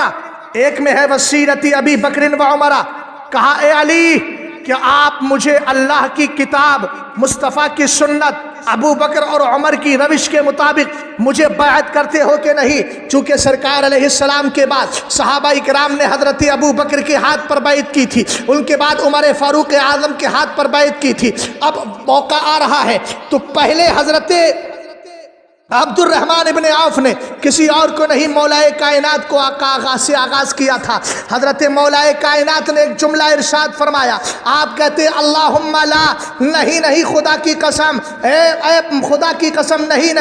S1: ایک میں ہے وسیرت ابی بکر و عمر، کہا اے علی کہ آپ مجھے اللہ کی کتاب، مصطفیٰ کی سنت، ابو بکر اور عمر کی روش کے مطابق مجھے بیعت کرتے ہو کہ نہیں؟ چونکہ سرکار علیہ السلام کے بعد صحابہ کرام نے حضرت ابو بکر کے ہاتھ پر بیعت کی تھی، ان کے بعد عمر فاروق اعظم کے ہاتھ پر بیعت کی تھی، اب موقع آ رہا ہے تو پہلے حضرت عبد الرحمن ابن عوف نے کسی اور کو نہیں، مولائے کائنات کو آغاز کیا تھا۔ حضرت مولائے کائنات نے ایک جملہ ارشاد فرمایا، آپ کہتے ہیں اللہم لا، نہیں خدا کی قسم، اے خدا کی قسم نہیں،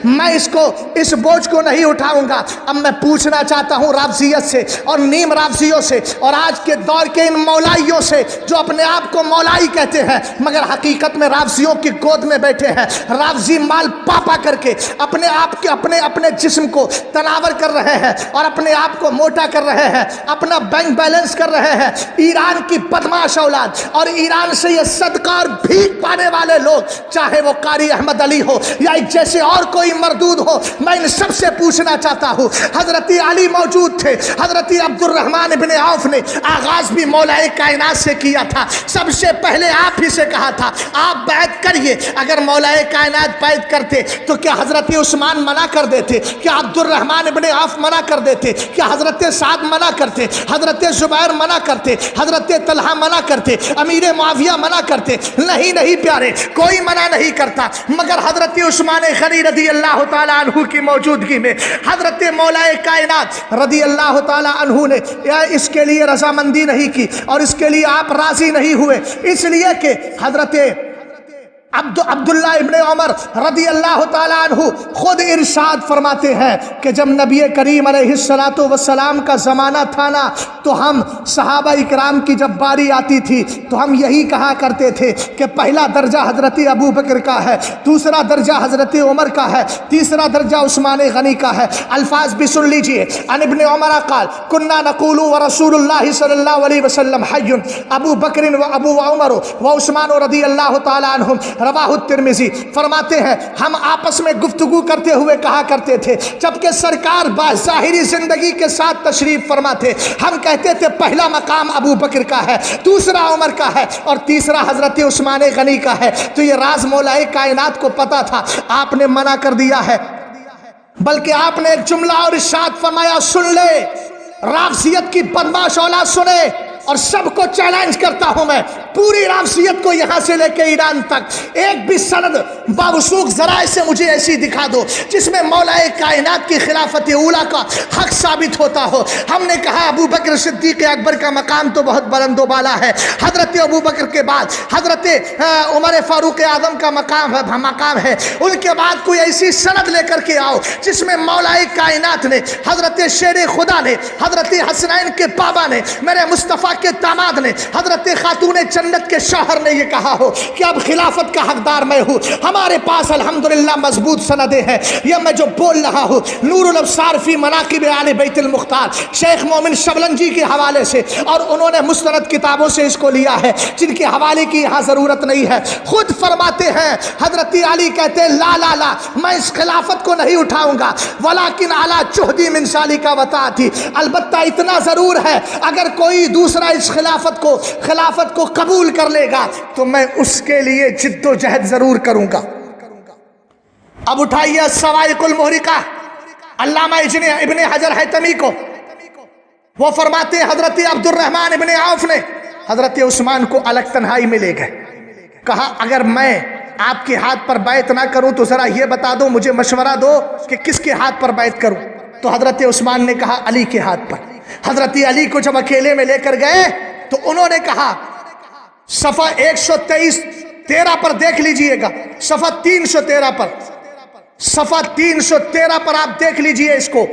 S1: میں اس بوجھ کو نہیں اٹھاؤں گا۔ اب میں پوچھنا چاہتا ہوں رافضیت سے اور نیم رافضیوں سے اور آج کے دور کے ان مولائیوں سے جو اپنے آپ کو مولائی کہتے ہیں مگر حقیقت میں رافضیوں کی گود میں بیٹھے ہیں، رافضی مال پاپا کر کے اپنے آپ کے اپنے جسم کو تناور کر رہے ہیں اور اپنے آپ کو موٹا کر رہے ہیں، اپنا بینک بیلنس کر رہے ہیں، ایران کی بدماش اولاد اور ایران سے یہ صدقہ اور بھیک پانے والے لوگ، چاہے وہ قاری احمد علی ہو یا جیسے اور کوئی مردود ہو، میں ان سب سے پوچھنا چاہتا ہوں، حضرت علی موجود تھے، حضرت عبد الرحمن ابن عوف نے آغاز بھی مولا کائنات سے کیا تھا، سب سے پہلے آپ ہی سے کہا تھا آپ بیعت کریے۔ اگر مولا کائنات بیعت کرتے تو کیا حضرت عثمان منع کر دیتے؟ کیا عبد الرحمن ابن عوف منع کر دیتے؟ کیا حضرت سعد منع کرتے؟ حضرت زبیر منع کرتے؟ حضرت طلحہ منع کرتے؟ امیر معاویہ منع کرتے؟ نہیں پیارے، کوئی منع نہیں کرتا، مگر حضرت عثمان غنی رضی اللہ تعالیٰ عنہ کی موجودگی میں حضرت مولا کائنات رضی اللہ تعالیٰ عنہ نے اس کے لیے رضامندی نہیں کی اور اس کے لیے آپ راضی نہیں ہوئے، اس لیے کہ حضرت عبداللہ ابن عمر رضی اللہ تعالیٰ عنہ خود ارشاد فرماتے ہیں کہ جب نبی کریم علیہ السلام کا زمانہ تھا نا، تو ہم صحابہ اکرام کی جب باری آتی تھی تو ہم یہی کہا کرتے تھے کہ پہلا درجہ حضرت ابو بکر کا ہے، دوسرا درجہ حضرت عمر کا ہے، تیسرا درجہ عثمان غنی کا ہے۔ الفاظ بھی سن لیجئے، عن ابن عمر قال كنا نقول ورسول اللہ صلی اللہ علیہ وسلم حی ابو بکر و ابو عمر و عثمان رضی اللہ تعالیٰ عنہم، رواہ الترمذی۔ فرماتے ہیں ہم آپس میں گفتگو کرتے ہوئے کہا کرتے تھے، جبکہ سرکار ظاہری زندگی کے ساتھ تشریف فرما تھے، ہم کہتے تھے پہلا مقام ابو بکر کا ہے، دوسرا عمر کا ہے اور تیسرا حضرت عثمان غنی کا ہے۔ تو یہ راز مولا کائنات کو پتا تھا، آپ نے منع کر دیا ہے، بلکہ آپ نے ایک جملہ اور ارشاد فرمایا، سن لے رافضیت کی بدماش اولاد سنے، اور سب کو چیلنج کرتا ہوں میں، پوری رافضیت کو یہاں سے لے کے ایران تک ایک بھی سند باوثوق ذرائع سے مجھے ایسی دکھا دو جس میں مولا کائنات کی خلافت اولیٰ کا حق ثابت ہوتا ہو۔ ہم نے کہا ابو بکر صدیق اکبر کا مقام تو بہت بلند و بالا ہے، حضرت ابو بکر کے بعد حضرت عمر فاروق اعظم کا مقام ہے، ان کے بعد کوئی ایسی سند لے کر کے آؤ جس میں مولا کائنات نے، حضرت شیر خدا نے، حضرت حسنین کے بابا نے، میرے مصطفیٰ کے داماد نے، حضرت خاتون جنت کے شوہر نے یہ کہا ہو کہ اب خلافت کا حقدار میں ہوں۔ ہمارے پاس الحمدللہ مضبوط سندیں ہیں۔ یہ میں جو بول رہا ہوں نور الابصار فی مناقب آل بیت المختار شیخ مومن شبلنجی کے حوالے سے، اور انہوں نے مستند کتابوں سے اس کو لیا ہے جن کے حوالے کی یہاں ضرورت نہیں ہے۔ خود فرماتے ہیں حضرت علی کہتے ہیں لا میں اس خلافت کو نہیں اٹھاؤں گا، ولیکن علی جہدی من ذالک وطاعتی، البتہ اتنا ضرور ہے اگر کوئی دوسرا اس خلافت کو قبول کر لے گا تو میں اس کے لیے جد و جہد ضرور کروں گا۔ اب اٹھائیے الصواعق المحرقہ علامہ ابن حجر حیتمی کو، وہ فرماتے ہیں حضرت عبد الرحمن ابن عوف نے حضرت عثمان کو الگ تنہائی میں لے گئے، کہا اگر میں آپ کے ہاتھ پر بیعت نہ کروں تو ذرا یہ بتا دو، مجھے مشورہ دو کہ کس کے ہاتھ پر بیعت کروں۔ تو حضرت عثمان نے کہا علی کے ہاتھ پر۔ حضرت علی کو جب اکیلے میں لے کر گئے تو انہوں نے کہا، صفحہ 123 پر دیکھ لیجئے گا، صفحہ 313 پر، صفحہ 313 پر آپ دیکھ لیجئے اس کو،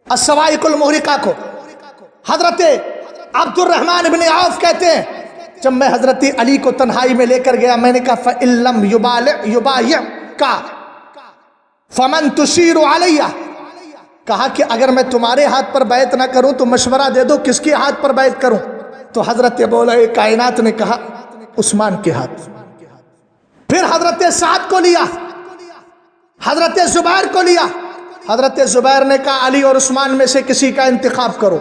S1: الصواعق المحرقہ کو۔ حضرت عبد الرحمن ابن عوف کہتے ہیں جب میں حضرت علی کو تنہائی میں لے کر گیا، میں نے کہا فَإِن لَمْ يُبَايِعْكَ فَمَنْ تُشِيرُ عَلَيَّ، کہا کہ اگر میں تمہارے ہاتھ پر بیعت نہ کروں تو مشورہ دے دو کس کے ہاتھ پر بیعت کروں۔ تو حضرت مولا کائنات نے کہا عثمان کے ہاتھ۔ پھر حضرت سعد کو لیا، حضرت زبیر کو لیا، حضرت زبیر نے کہا علی اور عثمان میں سے کسی کا انتخاب کرو۔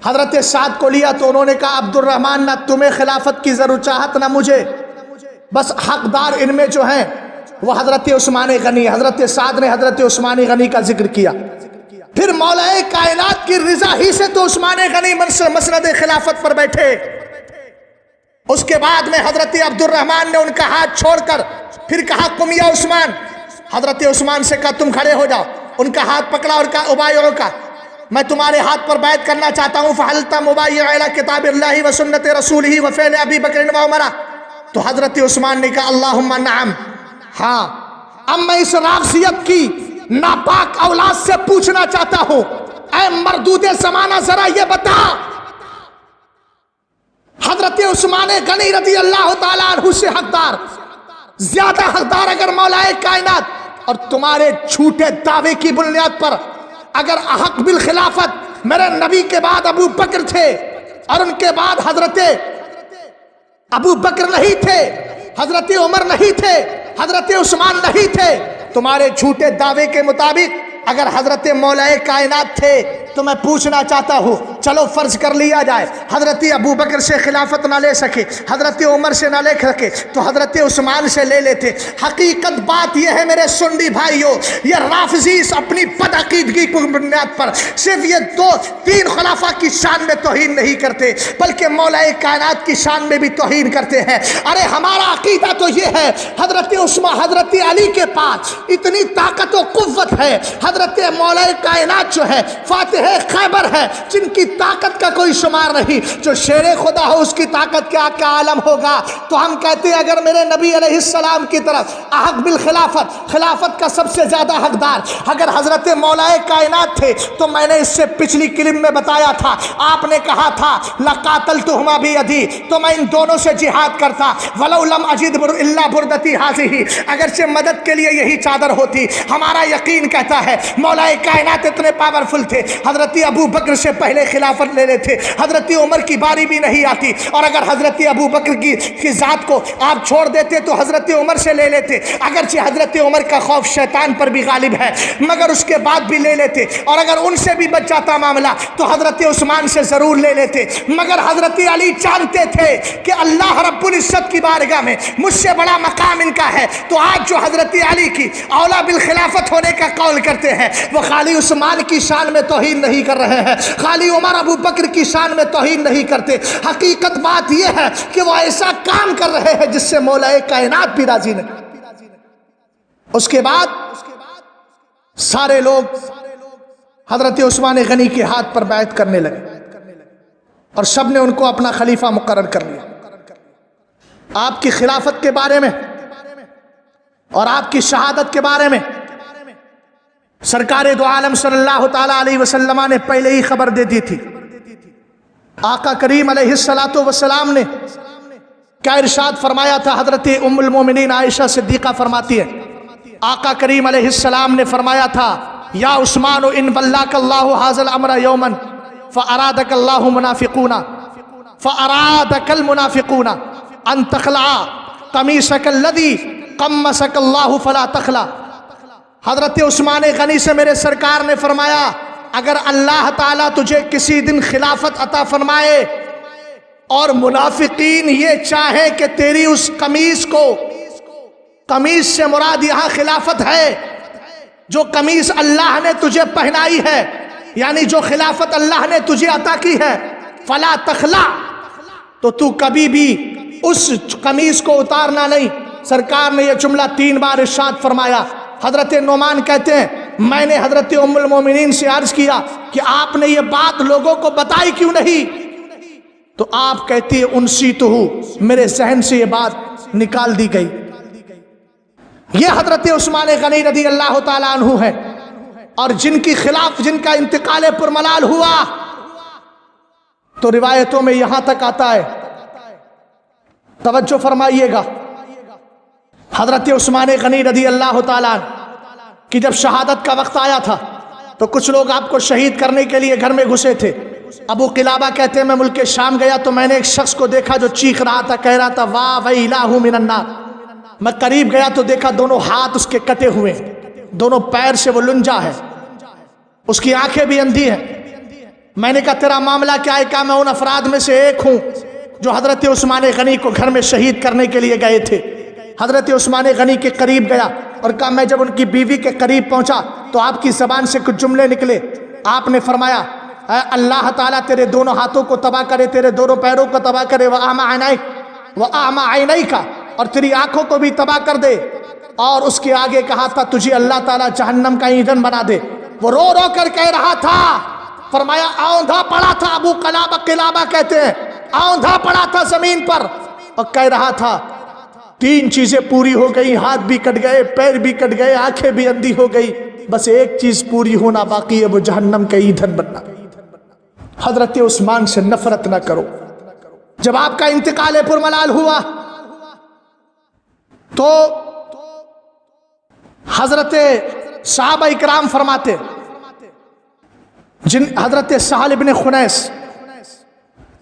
S1: حضرت سعد کو لیا تو انہوں نے کہا عبد الرحمن نہ تمہیں خلافت کی ضرورت چاہت نہ مجھے، بس حقدار ان میں جو ہیں وہ حضرت عثمان غنی۔ حضرت سعد نے حضرت عثمان غنی کا ذکر کیا۔ پھر مولا کائنات کی رضا ہی سے تو عثمان غنی مسند خلافت پر بیٹھے۔ اس کے بعد میں حضرت عبد الرحمن نے ان کا ہاتھ چھوڑ کر پھر کہا قم یا عثمان، حضرت عثمان سے کہا تم کھڑے ہو جاؤ، ان کا ہاتھ پکڑا اور کہا ابایعو کا، میں تمہارے ہاتھ پر بیعت کرنا چاہتا ہوں، فحلت مبایع الی کتاب اللہ و سنت رسولہ و فعل ابی بکر و عمر۔ تو حضرت عثمان نے کہا اللہم نعم، ہاں اب میں اس رافضیت کی ناپاک اولاد سے پوچھنا چاہتا ہوں، اے مردود زمانہ ذرا یہ بتا، حضرت عثمان غنی رضی اللہ تعالیٰ عنہ سے حقدار، زیادہ حقدار اگر مولا کائنات اور تمہارے جھوٹے دعوے کی بنیاد پر اگر احق بالخلافت میرے نبی کے بعد ابو بکر تھے اور ان کے بعد حضرت ابو بکر نہیں تھے، حضرت عمر نہیں تھے، حضرت عثمان نہیں تھے، تمہارے جھوٹے دعوے کے مطابق اگر حضرت مولا کائنات تھے تو میں پوچھنا چاہتا ہوں، چلو فرض کر لیا جائے حضرت ابو بکر سے خلافت نہ لے سکے، حضرت عمر سے نہ لے سکے تو حضرت عثمان سے لے لیتے۔ حقیقت بات یہ ہے میرے سنی بھائیو، یہ رافضی اپنی بد عقیدگی کی بنیاد پر صرف یہ دو تین خلافہ کی شان میں توہین نہیں کرتے بلکہ مولا کائنات کی شان میں بھی توہین کرتے ہیں۔ ارے ہمارا عقیدہ تو یہ ہے حضرت عثمان حضرت علی کے پاس اتنی طاقت و قوت ہے، حضرت مولا کائنات جو ہے فاتح خیبر ہے جن کی طاقت کا کوئی شمار نہیں، جو شیر خدا ہو اس کی طاقت کیا عالم ہوگا۔ تو ہم کہتے ہیں اگر میرے نبی علیہ السلام کی طرف احق بالخلافت خلافت کا سب سے زیادہ حقدار اگر حضرت مولا کائنات تھے تو میں نے اس سے پچھلی کلم میں بتایا تھا، آپ نے کہا تھا لقاتلتہما بیدی، تو میں ان دونوں سے جہاد کرتا، ولو لم اجد الا بردتی ہذہ، اگرچہ مدد کے لیے یہی چادر ہوتی۔ ہمارا یقین کہتا ہے مولا کائنات اتنے پاورفل تھے، حضرت ابو بکر سے پہلے خلافت لے لیتے، حضرت عمر کی باری بھی نہیں آتی، اور اگر حضرت ابو بکر کی ذات کو آپ چھوڑ دیتے تو حضرت عمر سے لے لیتے، اگرچہ حضرت عمر کا خوف شیطان پر بھی غالب ہے مگر اس کے بعد بھی لے لیتے، اور اگر ان سے بھی بچ جاتا معاملہ تو حضرت عثمان سے ضرور لے لیتے، مگر حضرت علی جانتے تھے کہ اللہ رب العزت کی بارگاہ میں مجھ سے بڑا مقام ان کا ہے، تو آج جو حضرت علی کی اولا بالخلافت ہونے کا قول کرتے ہیں وہ خالی عثمان کی شان میں توہین نہیں کر رہے ہیں، خالی عمر ابو بکر کی شان میں توہین نہیں کرتے، حقیقت بات یہ ہے کہ وہ ایسا کام کر رہے ہیں جس سے مولا کائنات بھی راضی نہیں۔ اس کے بعد سارے لوگ حضرت عثمان غنی کے ہاتھ پر بیعت کرنے لگے اور سب نے ان کو اپنا خلیفہ مقرر کر لیا۔ آپ کی خلافت کے بارے میں اور آپ کی شہادت کے بارے میں سرکار دو عالم صلی اللہ تعالی علیہ وسلم نے پہلے ہی خبر دے دی تھی۔ آقا کریم علیہ السلام نے کیا ارشاد فرمایا تھا؟ حضرت ام المومنین عائشہ صدیقہ فرماتی ہے آقا کریم علیہ السلام نے فرمایا تھا یا عثمان ان ولاک اللہ ھذا الامر یوما فارادک اللہ منافقون فارادک المنافقون ان تخلع قمیصک الذی قمصک اللہ فلا تخلع۔ حضرت عثمان غنی سے میرے سرکار نے فرمایا اگر اللہ تعالیٰ تجھے کسی دن خلافت عطا فرمائے اور منافقین یہ چاہیں کہ تیری اس قمیص کو، قمیص سے مراد یہاں خلافت ہے، جو قمیص اللہ نے تجھے پہنائی ہے یعنی جو خلافت اللہ نے تجھے عطا کی ہے، فلا تخلع، تو تو کبھی بھی اس قمیص کو اتارنا نہیں۔ سرکار نے یہ جملہ 3 بار ارشاد فرمایا۔ حضرت نعمان کہتے ہیں میں نے حضرت ام المومنین سے عرض کیا کہ آپ نے یہ بات لوگوں کو بتائی کیوں نہیں؟ تو آپ کہتی ہے انسیتہ، میرے ذہن سے یہ بات نکال دی گئی۔ یہ حضرت عثمان غنی رضی اللہ تعالیٰ عنہ ہے، اور جن کی خلاف جن کا انتقال پرملال ہوا تو روایتوں میں یہاں تک آتا ہے، توجہ فرمائیے گا، حضرت عثمان غنی رضی اللہ تعالیٰ کہ جب شہادت کا وقت آیا تھا تو کچھ لوگ آپ کو شہید کرنے کے لیے گھر میں گھسے تھے۔ ابو قلابہ کہتے ہیں میں ملک شام گیا تو میں نے ایک شخص کو دیکھا جو چیخ رہا تھا، کہہ رہا تھا واہ ویلہ من النار۔ میں قریب گیا تو دیکھا دونوں ہاتھ اس کے کٹے ہوئے ہیں، دونوں پیر سے وہ لنجا ہے، اس کی آنکھیں بھی اندھی ہیں۔ میں نے کہا تیرا معاملہ کیا ہے؟ کہا میں ان افراد میں سے ایک ہوں جو حضرت عثمان غنی کو گھر میں شہید کرنے کے لیے گئے تھے۔ حضرت عثمان غنی کے قریب گیا اور کہا میں جب ان کی بیوی کے قریب پہنچا تو آپ کی زبان سے کچھ جملے نکلے۔ آپ نے فرمایا اے اللہ تعالیٰ تیرے دونوں ہاتھوں کو تباہ کرے، تیرے دونوں پیروں کو تباہ کرے، وَأَعْمَى عَيْنَيْكَ، اور تیری آنکھوں کو بھی تباہ کر دے۔ اور اس کے آگے کہا تھا تجھے اللہ تعالیٰ جہنم کا ایندھن بنا دے۔ وہ رو رو کر کہہ رہا تھا، فرمایا آندھا پڑا تھا، ابو قلابہ کہتے ہیں آندھا پڑا تھا زمین پر اور کہہ رہا تھا 3 چیزیں پوری ہو گئی، ہاتھ بھی کٹ گئے، پیر بھی کٹ گئے، آنکھیں بھی اندھی ہو گئی، بس ایک چیز پوری ہونا باقی ہے، وہ جہنم کا ایندھن بننا۔ حضرت عثمان سے نفرت نہ کرو۔ جب آپ کا انتقال پرملال ہوا تو حضرت صحابہ اکرام فرماتے، جن حضرت سہل بن خنیس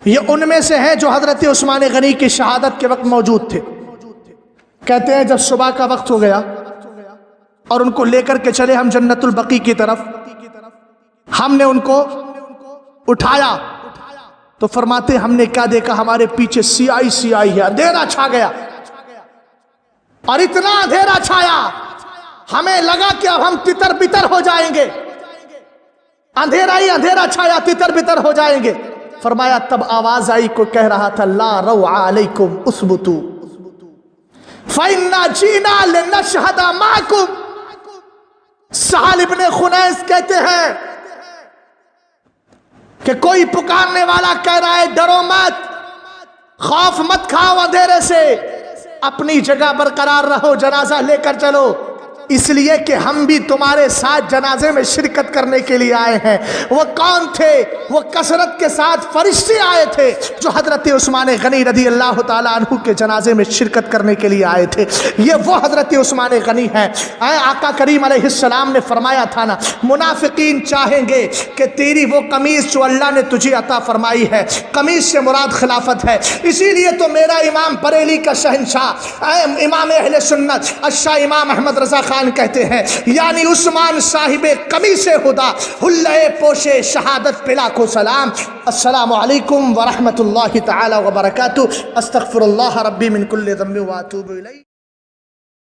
S1: یہ ان میں سے ہیں جو حضرت عثمان غنی کی شہادت کے وقت موجود تھے. کہتے ہیں جب صبح کا وقت ہو گیا اور ان کو لے کر کے چلے ہم جنت البقیع کی طرف، ہم نے ان کو اٹھایا تو فرماتے ہم نے کیا دیکھا، ہمارے پیچھے سیاہی سیاہی ہے، اندھیرا چھا گیا. اور اتنا اندھیرا چھایا ہمیں لگا کہ اب ہم تتر بتر ہو جائیں گے، اندھیرا ہی اندھیرا چھایا، تتر بتر ہو جائیں گے. فرمایا تب آواز آئی، کو کہہ رہا تھا لا روع علیکم اثبتوا فإنا جینا لنشہد معکم. سہل ابن خنیس کہتے ہیں کہ کوئی پکارنے والا کہہ رہا ہے ڈرو مت، خوف مت کھاؤ اندھیرے سے، اپنی جگہ برقرار رہو، جنازہ لے کر چلو، اس لیے کہ ہم بھی تمہارے ساتھ جنازے میں شرکت کرنے کے لیے آئے ہیں. وہ کون تھے؟ وہ کثرت کے ساتھ فرشتے آئے تھے جو حضرت عثمان غنی رضی اللہ تعالیٰ عنہ کے جنازے میں شرکت کرنے کے لیے آئے تھے. یہ وہ حضرت عثمان غنی ہیں. آقا کریم علیہ السلام نے فرمایا تھا نا، منافقین چاہیں گے کہ تیری وہ قمیص جو اللہ نے تجھے عطا فرمائی ہے، قمیص سے مراد خلافت ہے، اسی لیے تو میرا امام بریلی کا شہنشاہ امام اہل سنت الشاہ امام احمد رضا خان کہتے ہیں، یعنی عثمان صاحب قمیص خدا، حلہ پوش شہادت پہ لاکھوں سلام. السلام علیکم ورحمۃ اللہ تعالی وبرکاتہ. استغفر اللہ ربی من کل ذنب واتوب الیہ.